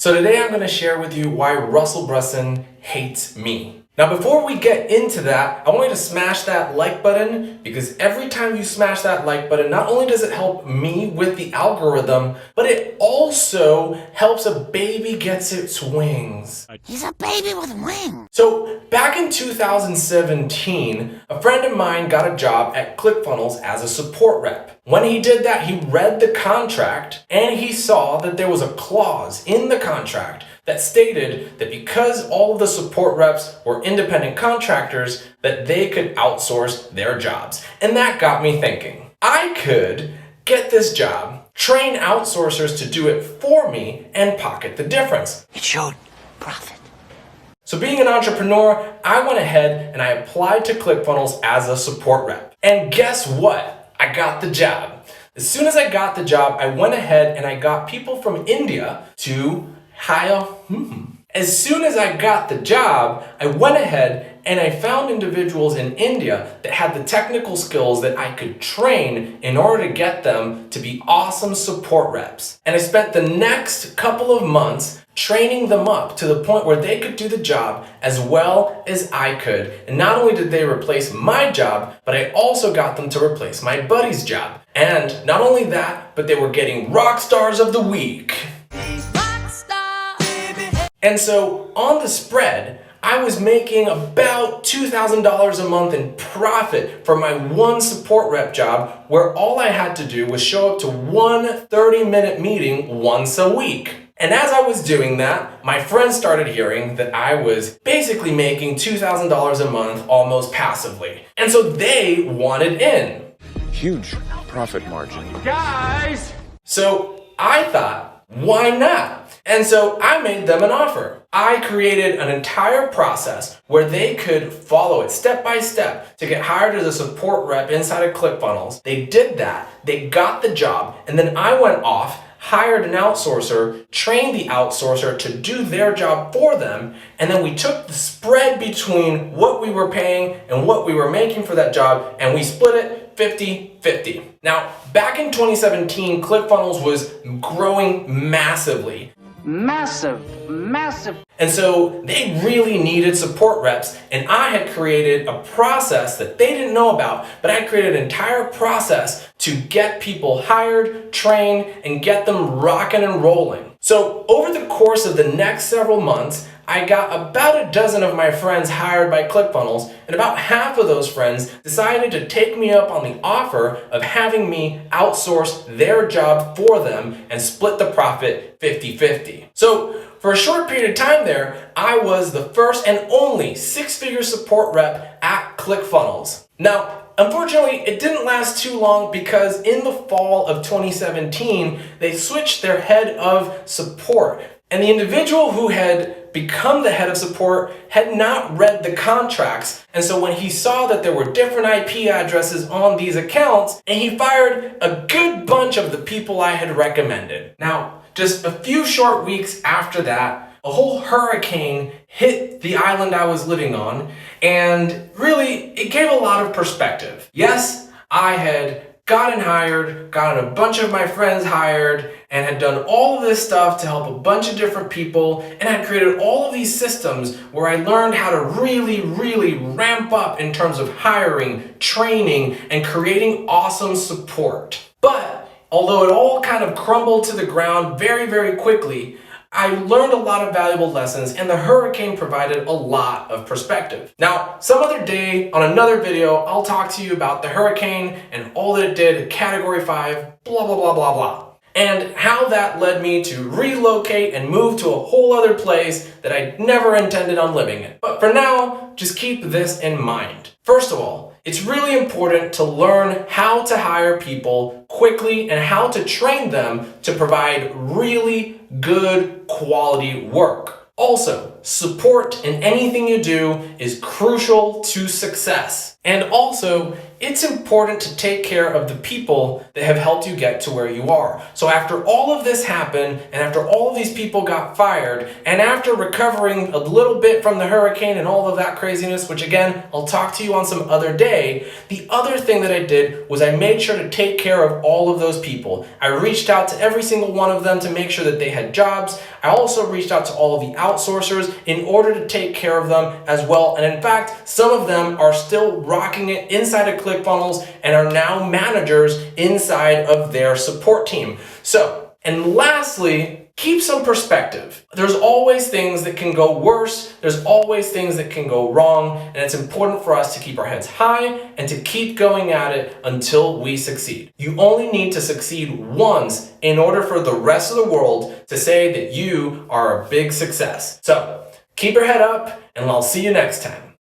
So today I'm going to share with you why Russell Brunson hates me. Now before we get into that, I want you to smash that like button, because every time you smash that like button, not only does it help me with the algorithm, but it also helps a baby gets its wings. He's a baby with wings. So back in 2017, a friend of mine got a job at ClickFunnels as a support rep. When he did that, he read the contract and he saw that there was a clause in the contract that stated that because all of the support reps were independent contractors, that they could outsource their jobs. And that got me thinking, I could get this job, train outsourcers to do it for me, and pocket the difference. It showed profit. So being an entrepreneur, I went ahead and I applied to ClickFunnels as a support rep. And guess what? I got the job. As soon as I got the job, I went ahead and I got people from India to hire. As soon as I got the job, I went ahead and I found individuals in India that had the technical skills that I could train in order to get them to be awesome support reps. And I spent the next couple of months training them up to the point where they could do the job as well as I could. And not only did they replace my job, but I also got them to replace my buddy's job. And not only that, but they were getting rock stars of the week. And so on the spread, I was making about $2,000 a month in profit for my one support rep job, where all I had to do was show up to one 30-minute meeting once a week. And as I was doing that, my friends started hearing that I was basically making $2,000 a month almost passively. And so they wanted in. Huge profit margin. Guys! So I thought, why not? And so I made them an offer. I created an entire process where they could follow it step by step to get hired as a support rep inside of ClickFunnels. They did that, they got the job, and then I went off, hired an outsourcer, trained the outsourcer to do their job for them, and then we took the spread between what we were paying and what we were making for that job, and we split it 50-50. Now, back in 2017, ClickFunnels was growing massively. Massive. And so they really needed support reps, and I had created a process that they didn't know about, but I had created an entire process to get people hired, trained, and get them rocking and rolling. So over the course of the next several months, I got about a dozen of my friends hired by ClickFunnels, and about half of those friends decided to take me up on the offer of having me outsource their job for them and split the profit 50-50. So for a short period of time there, I was the first and only six-figure support rep at ClickFunnels. Now, unfortunately, it didn't last too long, because in the fall of 2017, they switched their head of support. And the individual who had become the head of support had not read the contracts. And so when he saw that there were different IP addresses on these accounts, and he fired a good bunch of the people I had recommended. Now, just a few short weeks after that, a whole hurricane hit the island I was living on, and really, it gave a lot of perspective. Yes, I had gotten hired, gotten a bunch of my friends hired, and had done all of this stuff to help a bunch of different people, and had created all of these systems where I learned how to really ramp up in terms of hiring, training, and creating awesome support. But although it all kind of crumbled to the ground very quickly, I learned a lot of valuable lessons, and the hurricane provided a lot of perspective. Now, some other day on another video, I'll talk to you about the hurricane and all that it did, Category 5, blah, and how that led me to relocate and move to a whole other place that I never intended on living in. But for now, just keep this in mind. First of all, it's really important to learn how to hire people quickly and how to train them to provide really good quality work. Also, support in anything you do is crucial to success. And also, it's important to take care of the people that have helped you get to where you are. So after all of this happened, and after all of these people got fired, and after recovering a little bit from the hurricane and all of that craziness, which again, I'll talk to you on some other day, the other thing that I did was I made sure to take care of all of those people. I reached out to every single one of them to make sure that they had jobs. I also reached out to all of the outsourcers in order to take care of them as well. And in fact, some of them are still rocking it inside of ClickFunnels and are now managers inside of their support team. So, and lastly, keep some perspective. There's always things that can go worse. There's always things that can go wrong. And it's important for us to keep our heads high and to keep going at it until we succeed. You only need to succeed once in order for the rest of the world to say that you are a big success. So keep your head up, and I'll see you next time.